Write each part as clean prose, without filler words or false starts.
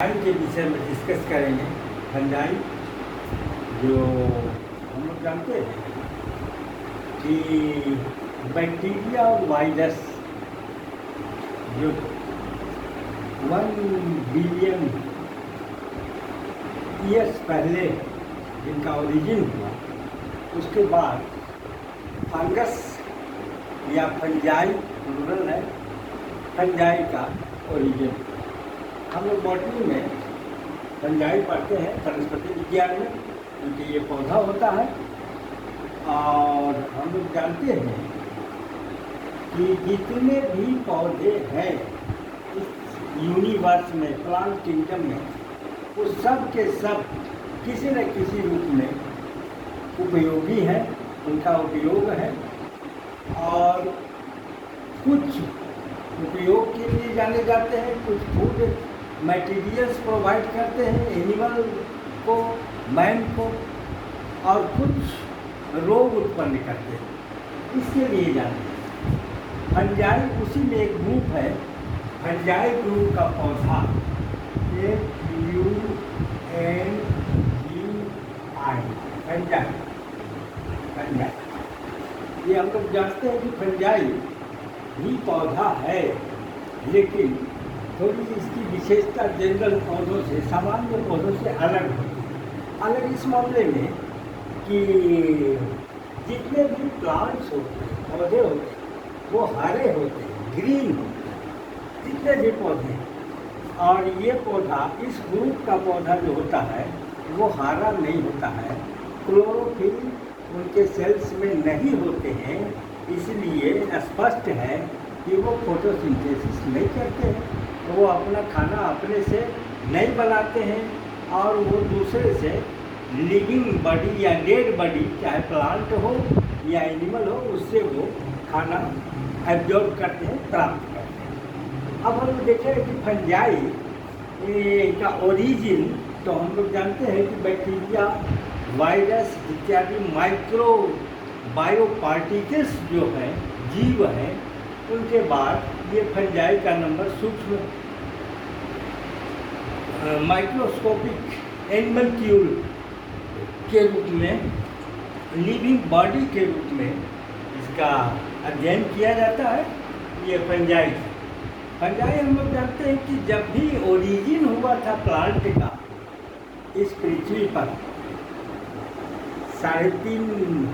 Fungi के विषय में डिस्कस करेंगे। फंजाई जो हम लोग जानते हैं कि बैक्टीरिया और वायरस जो 1 बिलियन ईयर्स पहले जिनका ओरिजिन हुआ, उसके बाद फंगस या फंजाई प्लूरल है, फंजाई का ओरिजिन। हम लोग बॉटनी में फंजाई पढ़ते हैं, वनस्पति विज्ञान में, क्योंकि ये पौधा होता है। और हम लोग जानते हैं कि जितने भी पौधे हैं इस यूनिवर्स में, प्लांट किंगडम में, वो सब के सब किसी न किसी रूप में उपयोगी हैं, उनका उपयोग है। और कुछ उपयोग के लिए जाने जाते हैं, कुछ फूड मटेरियल्स प्रोवाइड करते हैं एनिमल को, मैन को, और कुछ रोग उत्पन्न करते हैं, इसके लिए जानते हैं। फंजाई उसी में एक ग्रुप है, फंजाई ग्रुप का पौधा FUNGI, फंजाई। ये हम लोग जानते हैं कि फंजाई भी पौधा है, लेकिन थोड़ी इसकी विशेषता जनरल पौधों से, सामान्य पौधों से अलग होती है। अलग इस मामले में कि जितने भी प्लांट्स होते हैं, पौधे होते हैं, वो हरे होते हैं, ग्रीन होते हैं, जितने भी पौधे हैं। और ये पौधा, इस ग्रुप का पौधा जो होता है वो हरा नहीं होता है, क्लोरोफिल उनके सेल्स में नहीं होते हैं, इसलिए स्पष्ट है कि वो फोटोसिंथेसिस नहीं करते हैं, वो अपना खाना अपने से नहीं बनाते हैं, और वो दूसरे से लिविंग बॉडी या डेड बॉडी, चाहे प्लांट हो या एनिमल हो, उससे वो खाना एब्जॉर्ब करते हैं, प्राप्त करते हैं। अब हम लोग देखें कि फंजाई का ओरिजिन, तो हम लोग जानते हैं कि बैक्टीरिया, वायरस इत्यादि माइक्रो बायो पार्टिकल्स जो हैं, जीव हैं, उनके बाद ये फंजाई का नंबर सूक्ष्म माइक्रोस्कोपिक एनिमल्क्यूल के रूप में, लिविंग बॉडी के रूप में इसका अध्ययन किया जाता है। ये फंजाई हम लोग जानते हैं कि जब भी ओरिजिन हुआ था प्लांट का इस पृथ्वी पर 3.5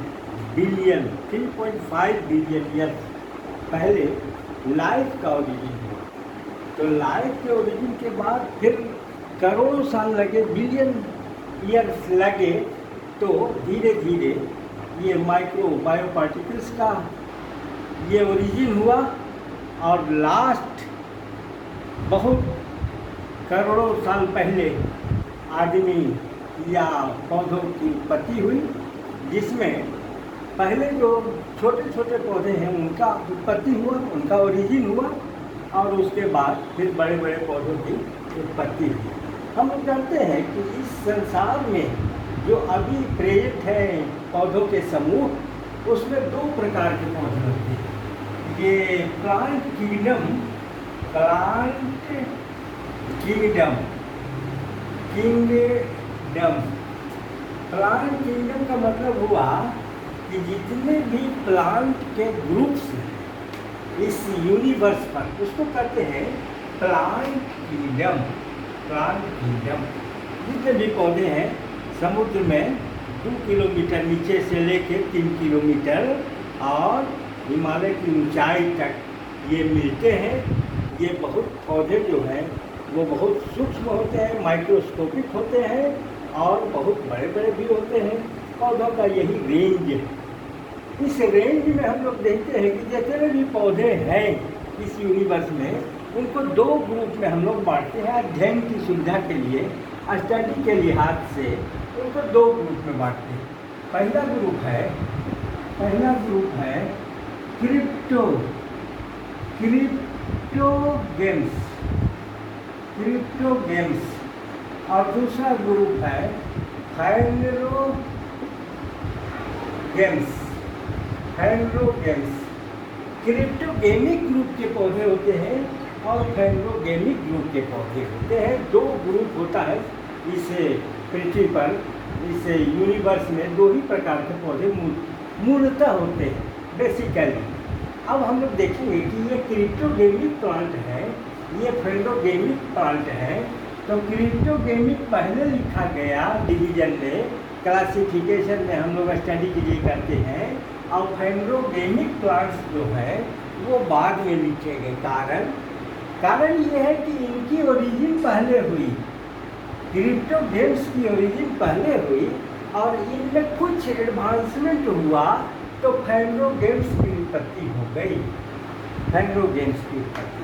बिलियन 3.5 बिलियन ईयर्स पहले लाइफ का ओरिजिन हुआ। तो लाइफ के ओरिजिन के बाद फिर करोड़ों साल लगे, बिलियन ईयर्स लगे, तो धीरे धीरे ये माइक्रो बायो पार्टिकल्स का ये ओरिजिन हुआ। और लास्ट बहुत करोड़ों साल पहले आदमी या पौधों की उत्पत्ति हुई, जिसमें पहले जो छोटे छोटे पौधे हैं उनका उत्पत्ति हुआ, उनका ओरिजिन हुआ, और उसके बाद फिर बड़े बड़े पौधों की उत्पत्ति हुई। हम लोग जानते हैं कि इस संसार में जो अभी प्रेजेंट है पौधों के समूह, उसमें 2 प्रकार के पौधे होते हैं। ये प्लांट किंगडम प्लांट किंगडम का मतलब हुआ कि जितने भी प्लांट के ग्रुप्स हैं इस यूनिवर्स पर, उसको कहते हैं प्लांट किंगडम। जितने भी पौधे हैं समुद्र में 2 किलोमीटर नीचे से लेकर 3 किलोमीटर और हिमालय की ऊंचाई तक ये मिलते हैं। ये बहुत पौधे जो हैं वो बहुत सूक्ष्म होते हैं, माइक्रोस्कोपिक होते हैं, और बहुत बड़े बड़े भी होते हैं। पौधों का यही रेंज है। इस रेंज में हम लोग देखते हैं कि जितने भी पौधे हैं इस यूनिवर्स में, उनको 2 ग्रुप में हम लोग बांटते हैं। अध्ययन की सुविधा के लिए, स्टडी के लिहाज से उनको 2 ग्रुप में बांटते हैं। पहला ग्रुप है क्रिप्टोगेम्स, और दूसरा ग्रुप है हेटेरोगेम्स। क्रिप्टोगेमिक ग्रुप के पौधे होते हैं और फेनोगेमिक ग्रुप के पौधे होते हैं। दो ग्रुप होता है इस पृथ्वी पर, इस यूनिवर्स में दो ही प्रकार के पौधे मूलतः होते हैं बेसिकली। अब हम लोग देखेंगे कि ये क्रिप्टोगेमिक प्लांट है, ये फेनोगेमिक प्लांट है। तो क्रिप्टोगेमिक पहले लिखा गया डिवीजन में, क्लासिफिकेशन में हम लोग स्टडी के लिए करते हैं, और फेनोगेमिक प्लांट्स जो है वो बाद में लिखे गए। कारण ये है कि इनकी ओरिजिन पहले हुई, क्रिप्टोगेम्स की ओरिजिन पहले हुई और इनमें कुछ एडवांसमेंट हुआ तो फेनोगेम्स की उत्पत्ति हो गई, फेनोगेम्स की उत्पत्ति।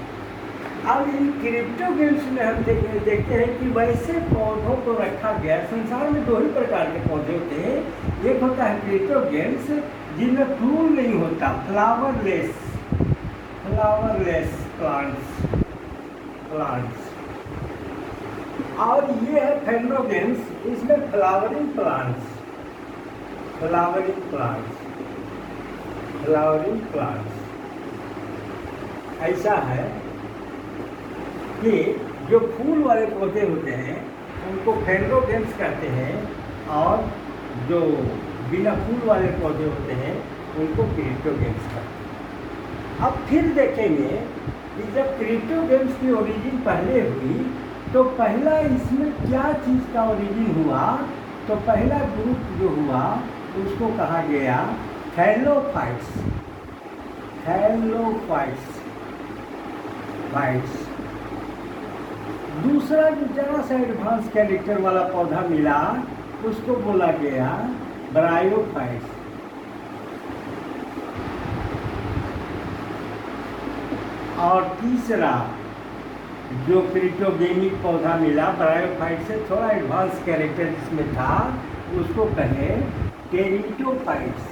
अब इन क्रिप्टोगेम्स में हम देखते हैं कि वैसे पौधों को रखा गया। संसार में दो ही प्रकार के पौधे होते हैं, एक होता है क्रिप्टोगेम्स जिनमें फूल नहीं होता, फ्लावरलेस प्लांट्स, और ये है फेनोगेम्स, इसमें फ्लावरिंग प्लांट्स। ऐसा है कि जो फूल वाले पौधे होते हैं उनको फेनोगेम्स कहते हैं, और जो बिना फूल वाले पौधे होते हैं उनको क्रिप्टोगेम्स कहते हैं। अब फिर देखेंगे कि जब क्रिप्टोगेम्स की ओरिजिन पहले हुई तो पहला इसमें क्या चीज़ का ओरिजिन हुआ, तो पहला ग्रुप जो हुआ उसको कहा गया थैलोफाइट्स। दूसरा जो जरा सा एडवांस कैरेक्टर वाला पौधा मिला उसको बोला गया ब्रायोफाइट्स। और तीसरा जो क्रिप्टोगेमिक पौधा मिला ब्रायोफाइट से थोड़ा एडवांस कैरेक्टर जिसमें था उसको कहें टेरिडोफाइट्स।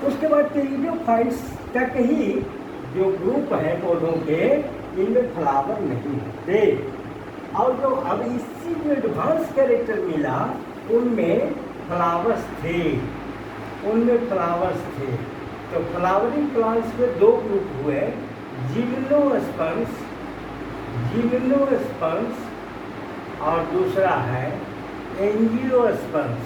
उसके बाद टेरिडोफाइट्स तक ही जो ग्रुप है पौधों के, इनमें फ्लावर नहीं होते। और जो अब इसी जो एडवांस कैरेक्टर मिला उनमें फ्लावर्स थे। तो फ्लावरिंग प्लांट्स में दो ग्रुप हुए, जिम्नोस्पर्म्स और दूसरा है एंजियोस्पर्म्स।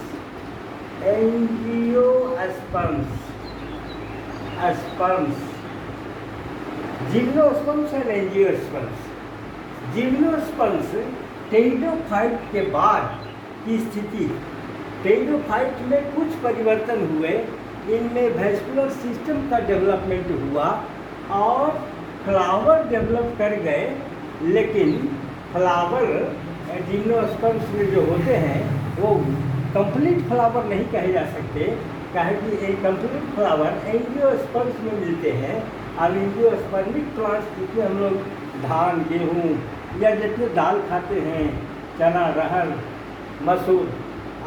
जिम्नोस्पर्म्स और एंजियोस्पर्म्स। जिम्नोस्पर्म्स टेरिडोफाइट के बाद की स्थिति, टेरिडोफाइट में कुछ परिवर्तन हुए, इनमें वैस्कुलर सिस्टम का डेवलपमेंट हुआ और फ्लावर डेवलप कर गए। लेकिन फ्लावर जिम्नोस्पर्म्स में जो होते हैं वो कंप्लीट फ्लावर नहीं कहे जा सकते, काहे कि एक कंप्लीट फ्लावर एंजियोस्पर्म्स में मिलते हैं। और एंजियोस्पर्मिक प्लांट्स जितने हम लोग धान, गेहूँ या जितने दाल खाते हैं, चना, अरहर, मसूर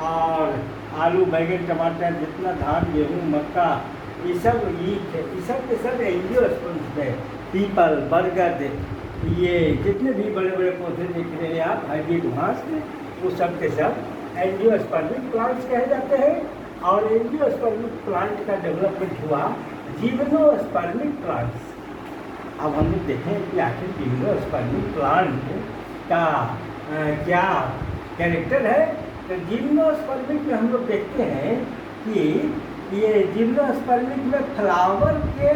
और आलू, बैंगन, टमाटर, जितना धान, गेहूँ, मक्का, ये सब ईख, ये सब के सब एंजियोस्पर्म्स है। पीपल, बरगद, ये जितने भी बड़े बड़े पौधे देख रहे हैं आप, हाइब्रिड घास, वो सब के सब एंजियोस्पर्मिक प्लांट्स कहे जाते हैं। और एंजियोस्पर्मिक प्लांट का डेवलपमेंट हुआ जिम्नोस्पर्मिक प्लांट्स। अब हम लोग देखें कि आखिर जिम्नोस्पर्मिक प्लांट का क्या कैरेक्टर है। तो जिम्नोस्पर्मिक में हम लोग देखते हैं कि ये जिम्नोस्पर्मिक में फ्लावर के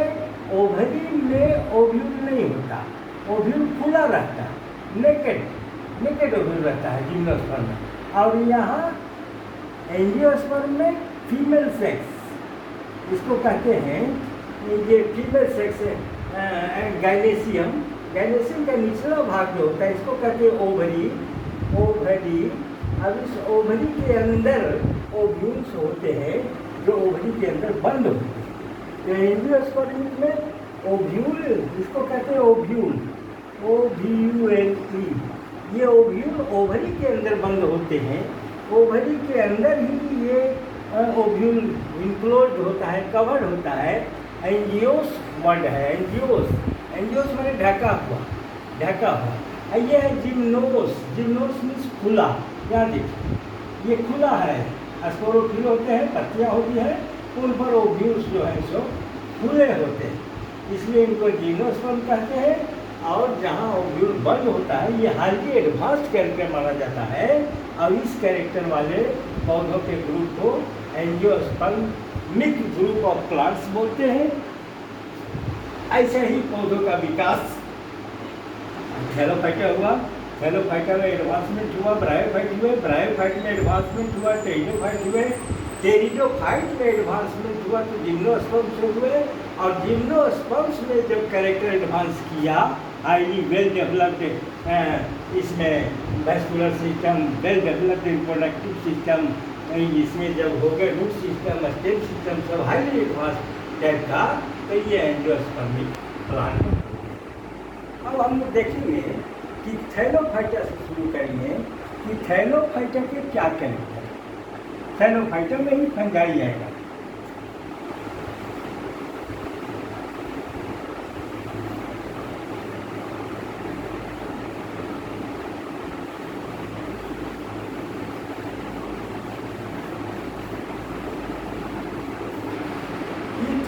ओवरी में ओव्यूल नहीं होता, ओव्यूल खुला रहता है, नेकेड ओव्यूल रहता है जिम्नोस्पर्म में। और यहाँ एंजियोस्पर्म में फीमेल सेक्स, इसको कहते हैं ये फीमेल सेक्स गाइनेसियम का निचला भाग जो होता है इसको कहते हैं ओवरी। अब इस ओवरी के अंदर ओव्यूल्स होते हैं जो ओवरी के अंदर बंद होते हैं। तो एंजियोस्पर्मिक में ओव्यूल, इसको कहते हैं ओव्यूल, OVULE। ये ओव्यूल ओवरी के अंदर बंद होते हैं। ओवरी के अंदर ही ये ओव्यूल इनक्लोज होता है, कवर्ड होता है। एंजियोस वर्ड है, एंजियोस माने ढका हुआ। ये है जिम्नोस मीन्स खुला। यहाँ देखिए ये खुला है, स्पोरोफिल होते हैं, पत्तियाँ होती हैं, उन पर ओव्यूल्स जो है सो खुले होते हैं, इसलिए इनको जिम्नोस्पर्म कहते हैं। और जहाँ ओव्यूल बंद होता है, ये हाईली एडवांस्ड कैरेक्टर माना जाता है, और इस कैरेक्टर वाले पौधों के ग्रुप को एंजियोस्पर्मिक ग्रुप ऑफ प्लांट्स बोलते हैं। ऐसे ही पौधों का विकास थैलोफाइटा हुआ, थैलोफाइटा में एडवांसमेंट हुआ, ब्रायोफाइट हुए, ब्रायोफाइट में एडवांसमेंट हुआ, टेरिडोफाइट हुए, टेरिडोफाइट में एडवांसमेंट हुआ तो जिम्नोस्पर्म्स हुए, और जिम्नोस्पर्म्स में जब कैरेक्टर एडवांस किया, हाईली वेल डेवलप्ड इसमें vascular system, well developed reproductive system, इसमें जब हो गए रूट सिस्टम, स्टेम सिस्टम सब हाईली एडवांस टाइप का, तो ये एंजियोस्पर्मिक प्लांट। अब हम लोग देखेंगे कि थैलोफाइटा से शुरू करेंगे कि थैलोफाइटा के क्या कैरेक्टर है। थैलोफाइटा में ही फंगाई आएगा।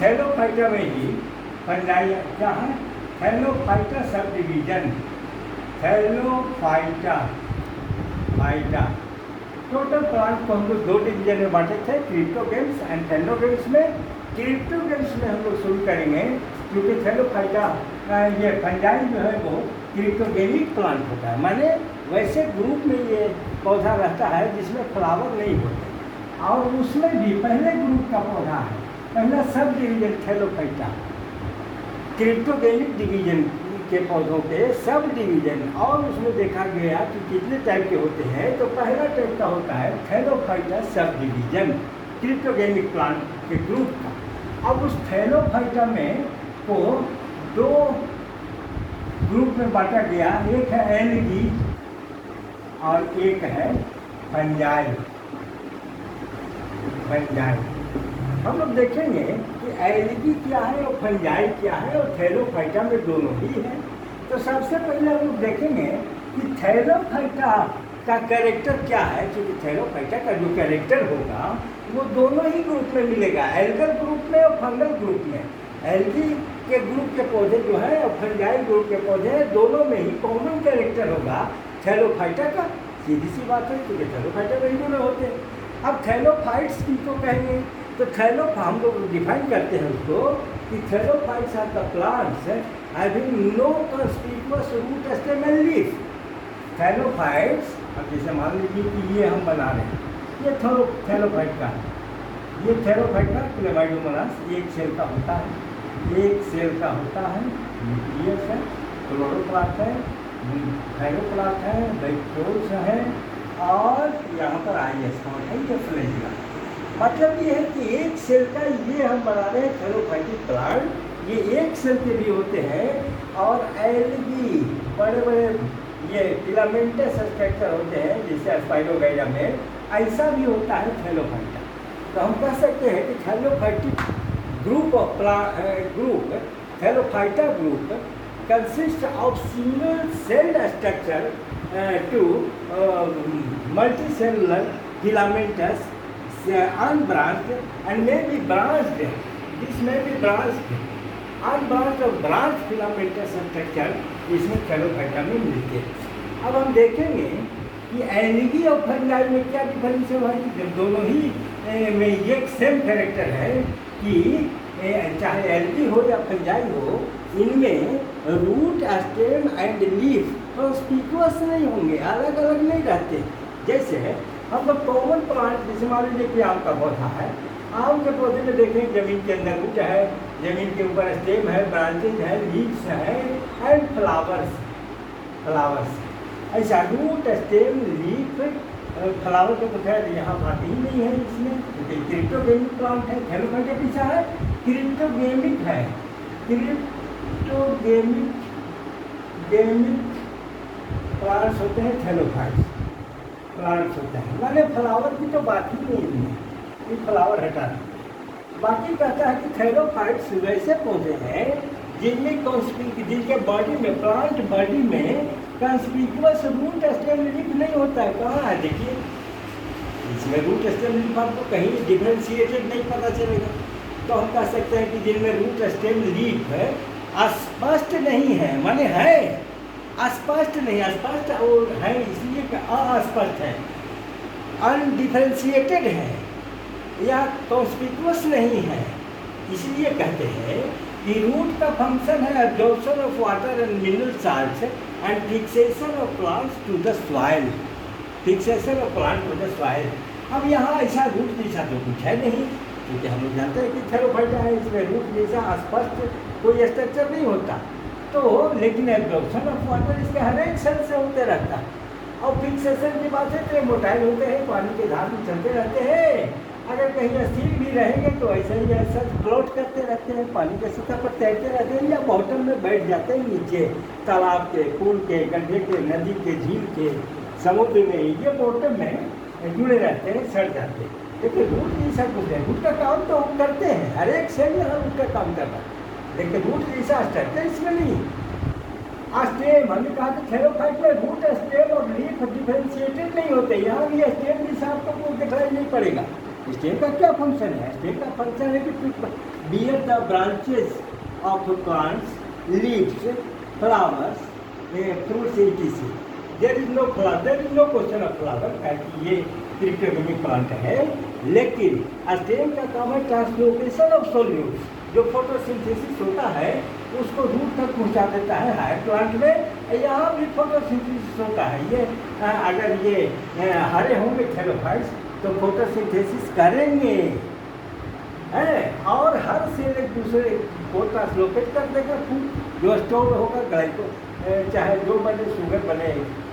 थैलोफाइटा में ही फंगाई क्या है? Thallophyta sub division, Thallophyta phyta total plant को हम लोग 2 डिवीजन में बांटे थे, क्रिप्टोगेम्स एंड थैलोगेम्स में। क्रिप्टोगेम्स में हम लोग शुरू करेंगे क्योंकि थैलोफाइटा ये फंजाई जो है वो क्रिप्टोगेमिक प्लांट होता है, माने वैसे ग्रुप में ये पौधा रहता है जिसमें फ्लावर नहीं होते, और उसमें भी पहले ग्रुप का पौधा है, पहला sub division Thallophyta, cryptogamic division के पौधों के सब डिवीजन। और उसमें देखा गया कि कितने टाइप के होते हैं, तो पहला टाइप का होता है Thallophyta sub division, cryptogamic plant के ग्रुप का। अब उस थैलोफाइटा में को 2 ग्रुप में बांटा गया, एक है एल्गी और एक है फंजाई। हम लोग देखेंगे कि एल्गी क्या है और फंजाई क्या है, और थैलोफाइटा में दोनों ही है। तो सबसे पहले हम लोग देखेंगे कि थैलोफाइटा का कैरेक्टर क्या है, क्योंकि थैलोफाइटा का जो कैरेक्टर होगा वो दोनों ही ग्रुप में मिलेगा, एल्गल ग्रुप में और फंगल ग्रुप में। एल्गी के ग्रुप के पौधे जो है और फंजाई ग्रुप के पौधे हैं, दोनों में ही कॉमन कैरेक्टर होगा थैलोफाइटा का। सीधी सी बात है, क्योंकि थैलोफाइटा में ही दोनों होते हैं। अब थैलोफाइट्स किसको कहेंगे, तो हम लोग डिफाइन करते हैं उसको कि thallophytes are the plants having no conspicuous root stem and leaf. Thallophytes, अब जैसे मान लीजिए कि ये हम बना रहे हैं, ये थैलोफाइट का है, ये थैलोफाइट का क्लेमाइडोमोनास एक सेल का होता है, न्यूक्लियस है, क्लोरोप्लास्ट है, थायरोप्लास्ट है, डाइकोल्स है, और यहाँ पर आईएस है, ये फ्लैजिला। मतलब ये है कि एक सेल का ये हम बना रहे हैं थैलोफाइटिक प्लांट, ये एक सेल के भी होते हैं, और एल्गी बड़े बड़े ये फिलामेंटस स्ट्रक्चर होते हैं जैसे स्पाइरोगाइडा में, ऐसा भी होता है थैलोफाइटा। तो हम कह सकते हैं कि thallophytic group of thallophyta group consist of single celled structure to multicellular filamentous unbranched and may be branched. This may be branched, unbranched और branched filamentous structure इसमें थैलोफाइटा में मिलते हैं। अब हम देखेंगे कि एल्गी और फंजाई में क्या डिफरेंस है, जब दोनों ही में ये सेम कैरेक्टर है कि चाहे एल्गी हो या फंजाई हो, इनमें root stem and leaf conspicuous नहीं होंगे, अलग अलग नहीं रहते। जैसे हम लोग कॉमन प्लांट, जैसे मान लीजिए कि आम का पौधा है, आम के पौधे में देखें जमीन के अंदर रूट है, जमीन के ऊपर स्टेम है, ब्रांचेज है, लीव्स है एंड फ्लावर्स। ऐसा रूट स्टेम लीफ फ्लावर के तो खैर यहाँ बात ही नहीं है इसमें, क्योंकि क्रिप्टोगेमिक प्लांट है। थैलोफाइटा कैसा है, क्रिप्टोगेमिक है, क्रिप्टोगेमिक प्लांट्स होते हैं, थैलोफाइट्स प्लांट्स होते हैं। मैंने फ्लावर की तो बात ही नहीं है, ये फ्लावर हटा दें। बाकी कहता है कि थैलोफाइट्स वैसे पौधे हैं जिनके बॉडी में, प्लांट बॉडी में कंस्पिकुअस रूट स्टेम लीफ नहीं होता है। कहाँ है देखिए, इसमें रूट स्टेम लीफ आपको कहीं डिफरेंशिएटेड नहीं पता चलेगा। तो हम कह सकते हैं कि जिनमें रूट स्टेम लीफ है अस्पष्ट नहीं है, माने है अस्पष्ट नहीं, अस्पष्ट और है इसलिए कि अस्पष्ट है, अनडिफरेंशिएटेड है या कॉन्स्पिक्यूअस नहीं है, इसलिए कहते हैं कि रूट का फंक्शन है absorption of water and mineral salts and fixation of plants to the soil, fixation of plant to the soil. अब यहाँ ऐसा रूट जैसा तो कुछ है नहीं, क्योंकि हम लोग जानते हैं कि थेरोफाइटा है, इसमें रूट जैसा स्पष्ट कोई स्ट्रक्चर नहीं होता, तो लेकिन एब्जॉर्प्शन ऑफ वाटर इसके हर एक सेल से होते रहता है। और फिक्सेशन की बात है तो मोटाइल होते हैं, पानी के धार में चलते रहते हैं, अगर कहीं स्थिर भी रहेंगे तो ऐसे ही ऐसा फ्लोट करते रहते हैं, पानी के सतह पर तैरते रहते हैं या बॉटम में बैठ जाते हैं नीचे, तालाब के, पुल के, गड्ढे के, नदी के, झील के, समुद्र में ये बॉटम में जुड़े रहते हैं, सड़ जाते हैं। लेकिन रूट जैसा कुछ है, रूट का काम तो हम करते हैं, हर एक सेल यहाँ रूट का काम कर रहा है, लेकिन रूट जैसा स्ट्रक्चर इसमें नहीं। स्टेम हमने कहा कि थेरोफाइट में रूट स्टेम और लीफ डिफरेंशिएटेड नहीं होते, यहाँ भी स्टेम जैसा आपको कुछ दिखाई नहीं पड़ेगा। स्टेम का क्या फंक्शन है? स्टेम का फंक्शन है कि bear the branches of plants, leaves, flowers, fruits etc. There is no flower, there is no question of flower, क्योंकि ये क्रिप्टोगेमिक प्लांट है, लेकिन स्टेम का काम है ट्रांसलोकेशन ऑफ सोल्यूट्स, जो फोटोसिंथेसिस होता है उसको रूट तक पहुंचा देता है हायर प्लांट में। यहाँ भी फोटोसिंथेसिस होता है, ये अगर ये हरे होंगे थेरोफाइट्स तो फोटोसिंथेसिस करेंगे है, और हर सेल एक दूसरे को ट्रांसलोकेट कर देगा फूड, जो स्टोर होगा ग्लाइको, चाहे जो बने, शुगर बने,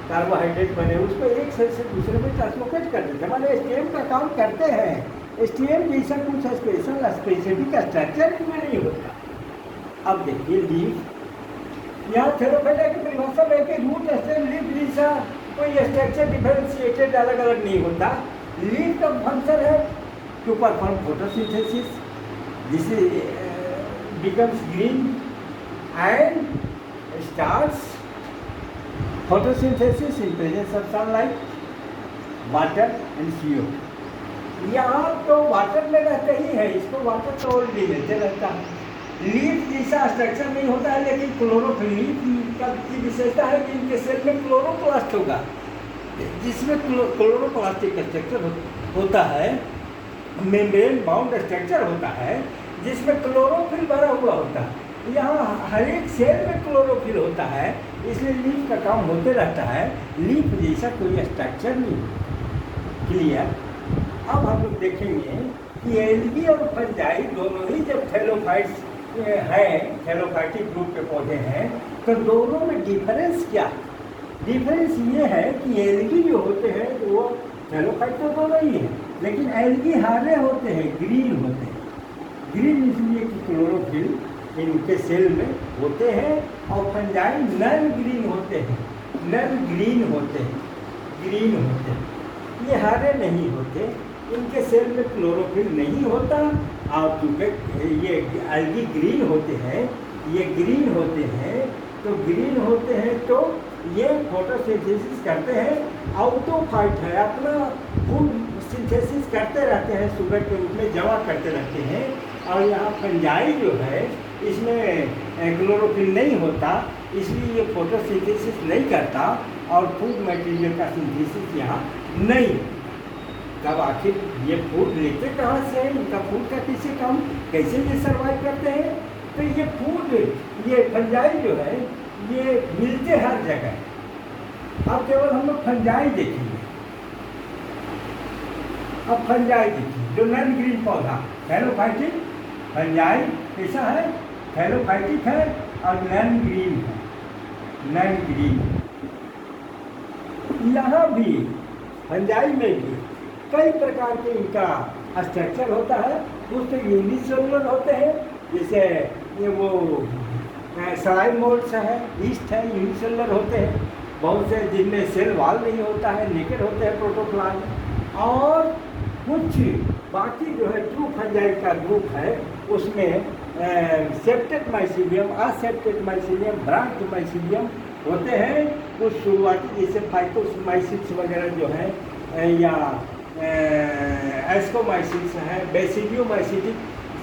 कार्बोहाइड्रेट बने, उसको एक सेल से दूसरे में ट्रांसलोकेट कर देते हैं, माने स्टेम का काम करते हैं। स्टेम जैसा कुछ स्पेशल स्पेसिफिक स्ट्रक्चर इनमें नहीं होता। अब देखिए लीफ, यहाँ थेरोफाइटा की परिभाषा में कि रूट स्टेम लीफ जैसा कोई स्ट्रक्चर डिफरेंशिएटेड अलग अलग नहीं होता। लीफ का फंक्शन है to perform photosynthesis, this becomes green and starts photosynthesis in presence of sunlight, water and CO। यहाँ तो वाटर में रहते ही है, इसको वाटर तो ऑलरेडी मिलते रहता है। लीफ जैसा स्ट्रक्चर नहीं होता है, लेकिन क्लोरोफिल लीफ का की विशेषता है कि इनके सेल में क्लोरोप्लास्ट होगा, जिसमें क्लोरोप्लास्टिक स्ट्रक्चर होता है, मेम्ब्रेन बाउंड स्ट्रक्चर होता है, जिसमें क्लोरोफिल भरा हुआ होता है। यहाँ हर एक सेल में क्लोरोफिल होता है, इसलिए लीफ का काम होते रहता है। लीफ जैसा कोई स्ट्रक्चर नहीं। क्लियर? अब हम लोग देखेंगे कि एल्गी और फंजाई दोनों ही जब थैलोफाइट्स हैं, थैलोफाइटिक ग्रुप के पौधे हैं, तो दोनों में डिफरेंस क्या है? डिफरेंस ये है कि एल्गी जो होते हैं तो वो थैलोफाइट तो दोनों ही है, लेकिन एल्गी हरे होते हैं, ग्रीन होते हैं। ग्रीन इसलिए कि क्लोरोफिल इनके सेल में होते हैं, और फंजाई नन ग्रीन होते हैं, नन ग्रीन होते हैं, ग्रीन होते हैं, ये हरे नहीं होते, इनके सेल में क्लोरोफिल नहीं होता। और चूँकि ये एल्गी ग्रीन होते हैं, ये ग्रीन होते हैं, तो ग्रीन होते हैं तो ये फोटोसिंथेसिस करते हैं, ऑटोफाइट है, अपना फूड सिंथेसिस करते रहते हैं, शुगर के रूप में जमा करते रहते हैं। और यहाँ फंजाई जो है इसमें क्लोरोफिल नहीं होता, इसलिए ये फोटोसिंथेसिस नहीं करता और फूड मटेरियल का सिंथेसिस यहाँ नहीं। तब आखिर ये फूड लेते कहाँ से हैं, इनका फूड का कैसे काम, कैसे ये सर्वाइव करते हैं? तो ये फूड, ये फंजाई जो है ये मिलते हर जगह। अब केवल हम लोग फंजाई देखेंगे। अब फंजाई देखिए, जो नन ग्रीन पौधा थैलोफाइटिक, फंजाई कैसा है? थैलोफाइटिक है और नन ग्रीन है, नन ग्रीन। यहाँ भी फंजाई में भी कई प्रकार के इनका स्ट्रक्चर होता है। कुछ तो यूनिसेलुलर होते हैं, जैसे ये वो सलाई मोल्ड्स है, ईस्ट है, यूनिसेलुलर होते हैं। बहुत से जिनमें सेल वॉल नहीं होता है, नेकेड होते हैं प्रोटोप्लाज्म। और कुछ बाकी जो है ट्रू फंजाई का ग्रुप है, उसमें septate mycelium, accepted mycelium, branch mycelium होते हैं। कुछ शुरुआती जैसे फाइटोमाइसिट्स वगैरह जो है, या एस्कोमाइसिट्स है, बेसिडियोमाइसिटिक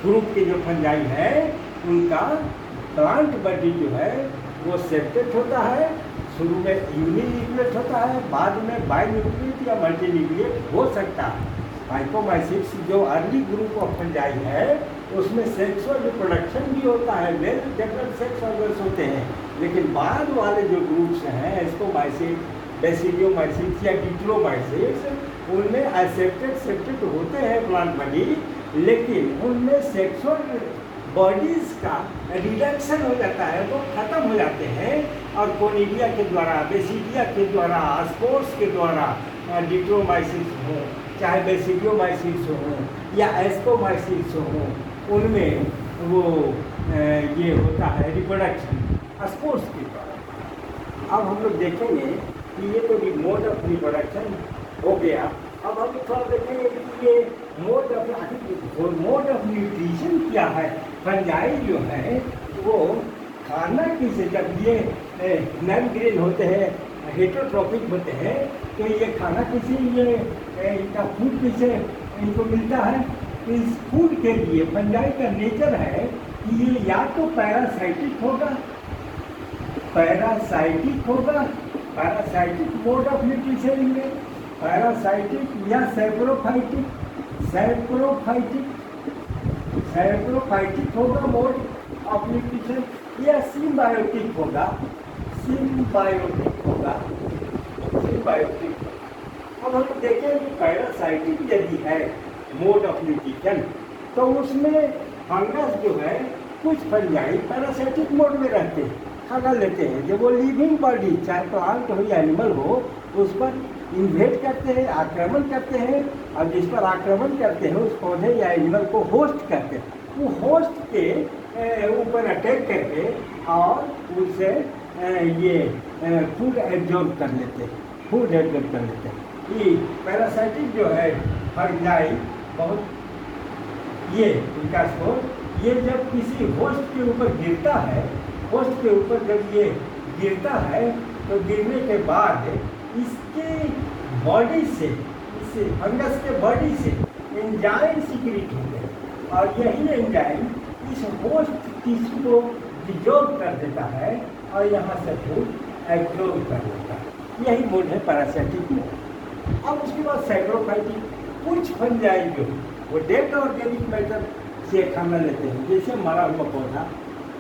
ग्रुप के जो फंजाई है उनका प्लांट बॉडी जो है वो सेपरेट होता है। शुरू में यूनिन्यूक्लिएट होता है, बाद में बाइन्यूक्लिएट या मल्टीन्यूक्लिएट हो सकता है। फाइकोमाइसिट्स जो अर्ली ग्रुप ऑफ फंजाई है उसमें सेक्सुअल रिप्रोडक्शन भी होता है, वेल डेवलप्ड सेक्स ऑर्गन्स होते हैं। लेकिन बाद वाले जो ग्रुप्स हैं एस्कोमाइसिट्स, बेसिडियोमाइसिट्स या डिट्रोमाइसिट्स, उनमें सेपरेट होते हैं प्लांट बॉडी, लेकिन उनमें सेक्सुअल बॉडीज़ का रिडक्शन हो जाता है, वो ख़त्म हो जाते हैं। और कोनिडिया के द्वारा, बेसिडिया के द्वारा, स्पोर्स के द्वारा, डिट्रोमाइसिट्स हो चाहे बेसिडियोमाइसिट्स हो या एस्कोमाइसिट्स हो, उनमें वो ये होता है रिप्रोडक्शन स्पोर्स के द्वारा। अब हम लोग देखेंगे कि ये तो मोड ऑफ रिप्रोडक्शन हो गया। अब हम थोड़ा देखेंगे कि ये मोड ऑफ न्यूट्रिशन क्या है। फंजाई जो है वो खाना किसे, जब ये नॉन ग्रेन होते हैं, हेटरोट्रॉपिक होते हैं, तो ये खाना किसी ये इनका फूड किसे इनको मिलता है। इस फूड के लिए फंजाई का नेचर है कि ये या तो पैरासाइटिक होगा, पैरासाइटिक मोड ऑफ न्यूट्रिशन में, पैरासाइटिक या सैप्रोफाइटिक होगा मोड ऑफ न्यूट्रिशन, या सिम्बायोटिक होगा। अब हम देखें कि पैरासाइटिक यदि है मोड ऑफ न्यूट्रिशन, तो उसमें फंगस जो है, कुछ फंजाई पैरासाइटिक मोड में रहते हैं, खाना लेते हैं। जब वो लिविंग बॉडी चाहे प्लांट हो या एनिमल हो, उस पर इन्वेट करते हैं, आक्रमण करते हैं, और जिस पर आक्रमण करते हैं उस पौधे या एनिमल को होस्ट करते हैं। वो होस्ट के ऊपर अटैक करके और उससे ये फूड एब्जॉर्ब कर लेते हैं। ये पैरासाइटिक जो है फंजाई बहुत ये इनका स्कोर, ये जब किसी होस्ट के ऊपर गिरता है, होस्ट के ऊपर जब ये गिरता है तो गिरने के बाद इसके बॉडी से, इस फंगस के बॉडी से एंजाइम सीक्रेट होते हैं, और यही एंजाइम इस होस्ट टिश्यू को डिजॉल्व कर देता है और यहाँ से फूड एब्जॉर्ब कर लेता है। यही मोड है पैरासाइटिक मोड। अब उसके बाद सैप्रोफाइटिक, कुछ फंजाई जो वो डेड ऑर्गेनिक मैटर से खाना लेते हैं, जैसे मरा हुआ पौधा,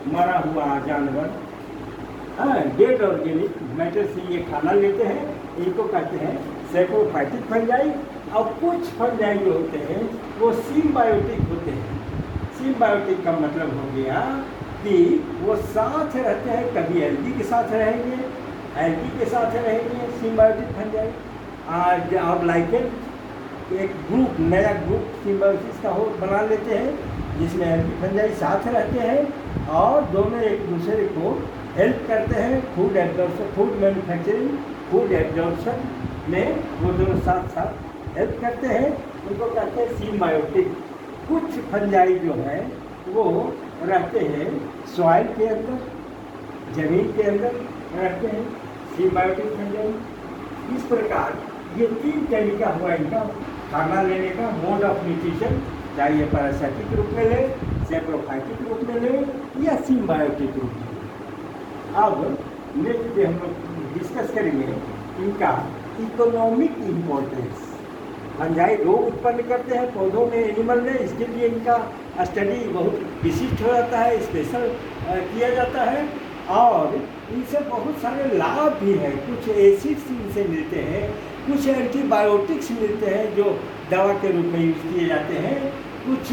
मरा हुआ जानवर, डेड ऑर्गेनिक मैटर से ये खाना लेते हैं, इनको कहते हैं सैप्रोफाइटिक फंजाई। और कुछ फंजाई जो होते हैं वो सिम्बायोटिक होते हैं। सिम्बायोटिक का मतलब हो गया कि वो साथ रहते हैं, कभी एल्गी के साथ रहेंगे, सिम्बायोटिक फंजाई। और लाइकेन एक ग्रुप, नया ग्रुप सिम्बायोसिस का हो बना लेते हैं, जिसमें एल्गी फंजाई साथ रहते हैं और दोनों एक दूसरे को हेल्प करते हैं food absorption, food manufacturing, food absorption में वो दोनों साथ साथ हेल्प करते हैं। उनको कहते हैं सिम्बायोटिक। कुछ फंजाई जो है वो रहते हैं सॉइल के अंदर, जमीन के अंदर रहते हैं, सिम्बायोटिक फंजाई। इस प्रकार ये 3 तरीका हुआ इनका खाना लेने का मोड ऑफ न्यूट्रिशन, चाहे ये पैरासाइटिक रूप में ले, सैप्रोफाइटिक रूप में ले या सिम्बायोटिक रूप में। अब नेक्स्ट डे हम लोग डिस्कस करेंगे इनका इकोनॉमिक इम्पोर्टेंस। फंजाई रोग उत्पन्न करते हैं पौधों में, एनिमल में, इसके लिए इनका स्टडी बहुत विशिष्ट हो जाता है, स्पेशल किया जाता है, और इनसे बहुत सारे लाभ भी हैं। कुछ एसिड्स इनसे मिलते हैं, कुछ एंटीबायोटिक्स मिलते हैं जो दवा के रूप में यूज़ किए जाते हैं, कुछ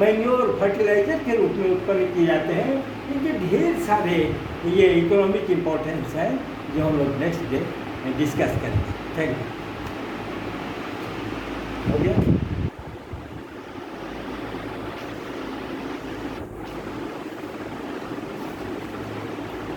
मैन्योर फर्टिलाइजर के रूप में उत्पन्न किए जाते हैं। इनके ढेर सारे ये इकोनॉमिक इम्पोर्टेंस है जो हम लोग नेक्स्ट डे डिस्कस करेंगे। Thank you. हो गया।